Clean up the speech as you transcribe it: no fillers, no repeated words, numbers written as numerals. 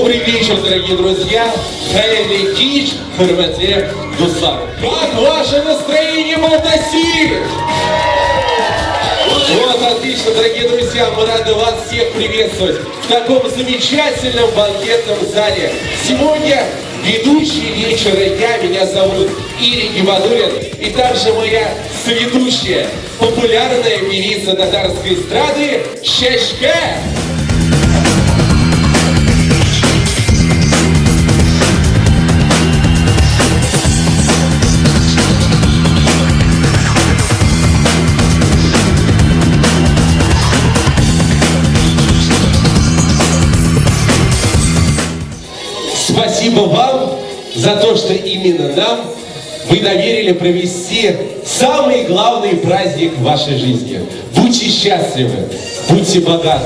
Добрый вечер, дорогие друзья. Хайли Кич, Хорватия, Гусар. Как ваше настроение, Балтаси? Вот, отлично, дорогие друзья, мы рады вас всех приветствовать в таком замечательном банкетном зале. Сегодня ведущий вечера меня зовут Ирик Гибадулин, и также моя соведущая, популярная певица татарской эстрады Шешке. Спасибо вам за то, что именно нам вы доверили провести самый главный праздник в вашей жизни. Будьте счастливы, будьте богаты.